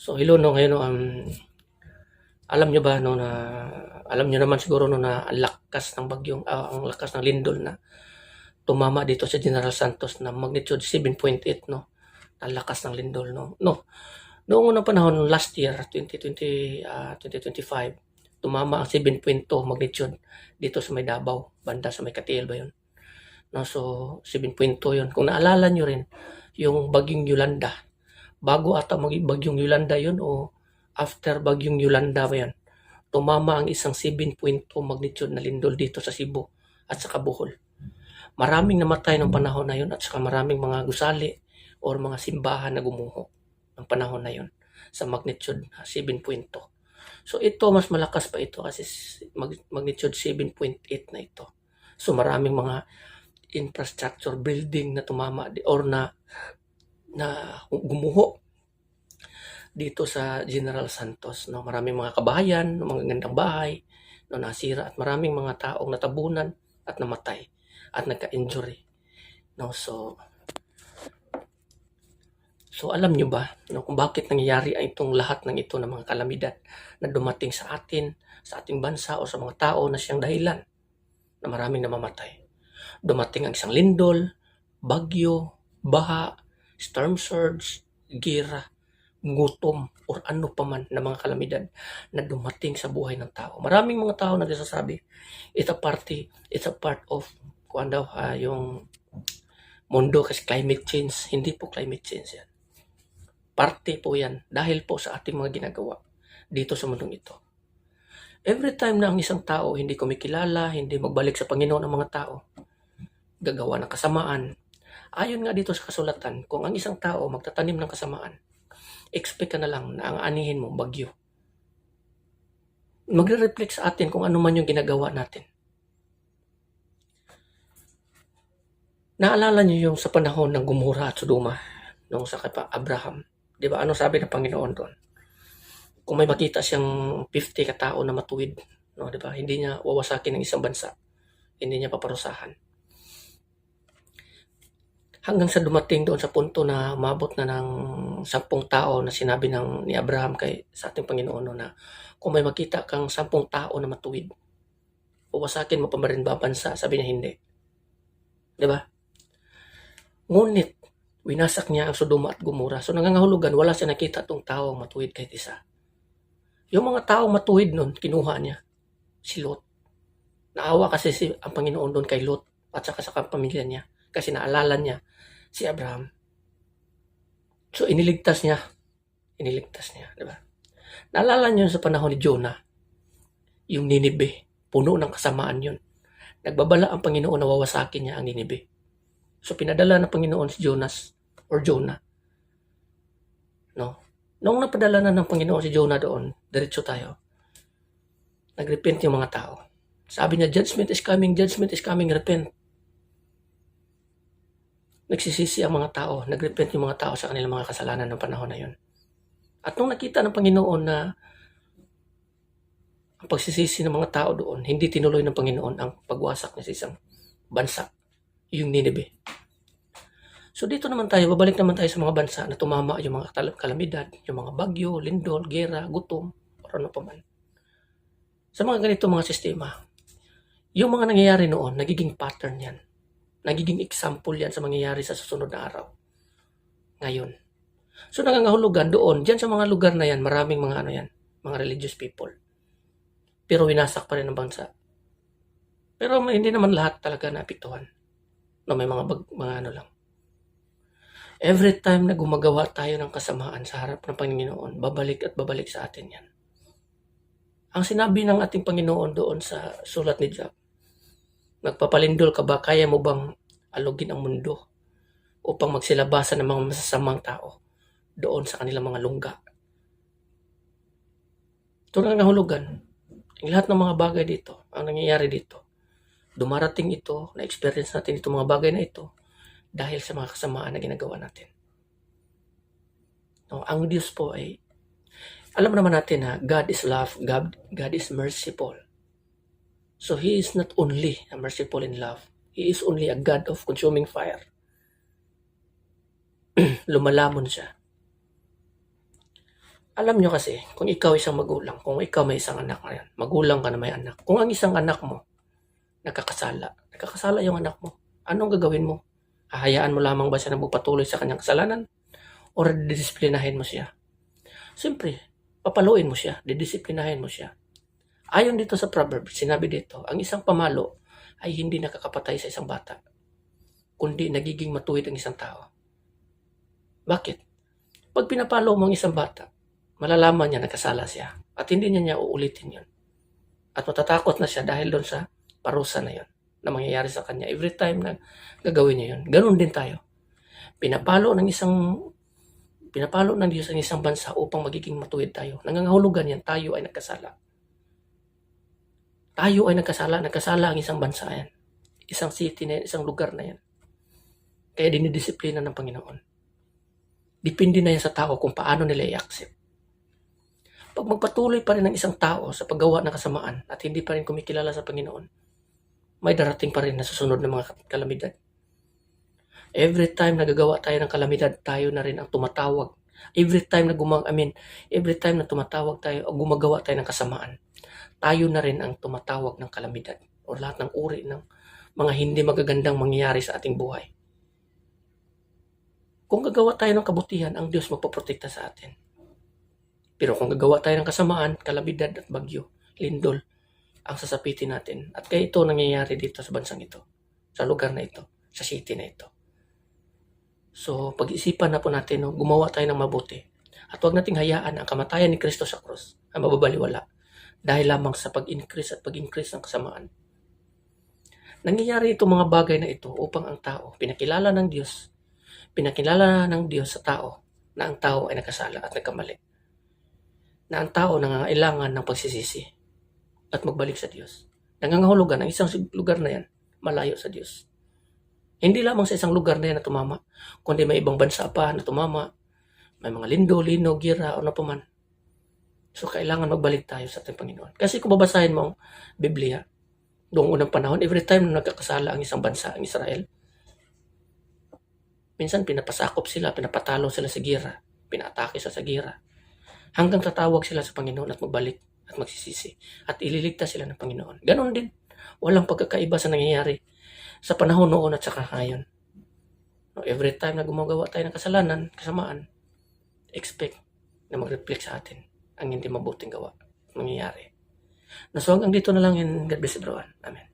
So hello 'no, ngayon 'no, alam niyo ba 'no na alam niyo naman siguro 'no na ang lakas ng lindol na tumama dito sa General Santos na magnitude 7.8 'no, ang lakas ng lindol 'no. Noong unang panahon last year 2025, tumama ang 7.2 magnitude dito sa may Davao, banda sa may Katiel ba 'yun, 'no. So 7.2 'yun. Kung naalala niyo rin yung bagyong Yolanda, bago ata maging bagyong Yolanda 'yun o after bagyong Yolanda ba 'yan, tumama ang isang 7.2 magnitude na lindol dito sa Cebu at saka Bohol. Maraming namatay nung panahon na 'yun at saka maraming mga gusali or mga simbahan na gumuho ng panahon na 'yun sa magnitude 7.2. So ito mas malakas pa ito kasi magnitude 7.8 na ito. So maraming mga infrastructure building na tumama or na gumuho dito sa General Santos 'no. Maraming mga kabahayan, mga gandang bahay na nasira at maraming mga taong natabunan at namatay at nagka-injury 'no. So alam niyo ba 'no kung bakit nangyayari itong lahat ng ito ng mga kalamidad na dumating sa atin, sa ating bansa o sa mga tao na siyang dahilan na maraming namamatay? Dumating ang isang lindol, bagyo, baha, storm surge, giyera, gutom or ano pa man na mga kalamidad na dumating sa buhay ng tao. Maraming mga tao nagsasabi, it's a part of yung mundo kasi climate change. Hindi po climate change yan. Parte po yan dahil po sa ating mga ginagawa dito sa mundong ito. Every time na ang isang tao hindi kumikilala, hindi magbalik sa Panginoon ang mga tao, gagawa ng kasamaan. Ayon nga dito sa kasulatan, kung ang isang tao magtatanim ng kasamaan, expect ka na lang na ang anihin mo bagyo. Magre-reflect sa atin kung ano man yung ginagawa natin. Naalala niyo yung sa panahon ng Gomora at Sodoma, nung sa kay Abraham. Di ba? Ano sabi ng Panginoon doon? Kung may makita siyang 50 katao na matuwid, no, di ba? Hindi niya wawasakin ng isang bansa. Hindi niya paparusahan. Hanggang sa dumating doon sa punto na umabot na ng 10 tao na sinabi ni Abraham sa ating Panginoon no, na kung may makita kang 10 tao na matuwid, wawasakin mo pa ba rin ba bansa? Sabi niya hindi. Di ba? Ngunit, winasak niya ang Sodoma at Gomora. So nangangahulugan, wala siya nakita tong tao matuwid kahit isa. Yung mga taong matuwid nun, kinuha niya. Si Lot. Naawa kasi ang Panginoon doon kay Lot at saka sa pamilya niya. Kasi naalala niya si Abraham. So iniligtas niya. Di ba? Naalala niyo sa panahon ni Jonah, yung Ninibe, puno ng kasamaan yun. Nagbabala ang Panginoon na wawasakin niya ang Ninibe. So pinadala ng Panginoon si Jonah. No? Noong napadala na ng Panginoon si Jonah doon, diretso tayo. Nagrepent yung mga tao. Sabi niya, judgment is coming, repent. Nagsisisi ang mga tao, nagrepent yung mga tao sa kanilang mga kasalanan ng panahon na yun. At nung nakita ng Panginoon na ang pagsisisi ng mga tao doon, hindi tinuloy ng Panginoon ang pagwasak niya sa isang bansa, yung Nineveh. So dito naman tayo, babalik naman tayo sa mga bansa na tumama yung mga kalamidad, yung mga bagyo, lindol, gera, gutom, o ano pa man. Sa mga ganito mga sistema, yung mga nangyayari noon, nagiging pattern yan. Nagiging example yan sa mangyayari sa susunod na araw. Ngayon. So nangangahulugan doon, dyan sa mga lugar na yan, maraming mga religious people. Pero winasak pa rin ang bansa. Pero hindi naman lahat talaga naapektuhan. No, may mga lang. Every time na gumagawa tayo ng kasamaan sa harap ng Panginoon, babalik at babalik sa atin yan. Ang sinabi ng ating Panginoon doon sa sulat ni Job, nagpapalindol ka ba? Kaya mo bang alugin ang mundo upang magsilabasan ng mga masasamang tao doon sa kanilang mga lungga? Ito na nangahulugan. Ang lahat ng mga bagay dito, ang nangyayari dito, dumarating ito, na-experience natin itong mga bagay na ito dahil sa mga kasamaan na ginagawa natin. No, ang Diyos po ay, alam naman natin na God is love, God is merciful. So He is not only a merciful in love, He is only a God of consuming fire. Lumalamon siya. Alam nyo kasi, kung ikaw isang magulang, kung ikaw may isang anak ngayon, magulang ka na may anak, kung ang isang anak mo nagkakasala yung anak mo, anong gagawin mo? Hahayaan mo lamang ba siya na magpatuloy sa kanyang kasalanan? O didisiplinahin mo siya? Siyempre, papaluin mo siya, didisiplinahin mo siya. Ayon dito sa proverb, sinabi dito, ang isang pamalo ay hindi nakakapatay sa isang bata, kundi nagiging matuwid ang isang tao. Bakit? Pag pinapalo mo ang isang bata, malalaman niya nagkasala siya at hindi niya uulitin yun. At matatakot na siya dahil doon sa parusa na yun na mangyayari sa kanya every time na gagawin niya yun. Ganun din tayo. Pinapalo ng Diyos ang isang bansa upang magiging matuwid tayo. Nangangahulugan yan, tayo ay nagkasala. Tayo ay nagkasala ang isang bansa yan. Isang city na yan, isang lugar na yan. Kaya dinidisiplina ng Panginoon. Depende na yan sa tao kung paano nila i-accept. Pag magpatuloy pa rin ang isang tao sa paggawa ng kasamaan at hindi pa rin kumikilala sa Panginoon, may darating pa rin na susunod na mga kalamidad. Every time na gagawa tayo ng kalamidad, tayo na rin ang tumatawag. Every time na tumatawag tayo o gumagawa tayo ng kasamaan, tayo na rin ang tumatawag ng kalamidad o lahat ng uri ng mga hindi magagandang mangyayari sa ating buhay. Kung gagawa tayo ng kabutihan, ang Diyos magpaprotekta sa atin. Pero kung gagawa tayo ng kasamaan, kalamidad at bagyo, lindol, ang sasapitin natin. At kaya ito nangyayari dito sa bansang ito, sa lugar na ito, sa city na ito. So, pag-isipan na po natin, gumawa tayo ng mabuti. At huwag nating hayaan ang kamatayan ni Kristo sa krus ay mababaliwala dahil lamang sa pag-increase ng kasamaan. Nangyayari itong mga bagay na ito upang ang tao pinakilala ng Diyos sa tao na ang tao ay nagkasala at nagkamali. Na ang tao nangangailangan ng pagsisisi at magbalik sa Diyos. Nangangahulugan ang isang lugar na yan malayo sa Diyos. Hindi lamang sa isang lugar na yan na tumama, kundi may ibang bansa pa na tumama, may mga lindo, gira, o ano pa man. So, kailangan magbalik tayo sa ating Panginoon. Kasi kung babasahin mo ang Biblia, noong unang panahon, every time na nagkakasala ang isang bansa, ang Israel, minsan pinapasakop sila, pinapatalo sila sa gira, pinaatake sa gira, hanggang tatawag sila sa Panginoon at magbalik at magsisisi at ililigtas sila ng Panginoon. Ganon din. Walang pagkakaiba sa nangyayari sa panahon noon at saka ngayon. Every time na gumagawa tayo ng kasalanan, kasamaan, expect na mag-reflect sa atin ang hindi mabuting gawa, mangyayari. So hanggang dito na lang, and God bless everyone. Amen.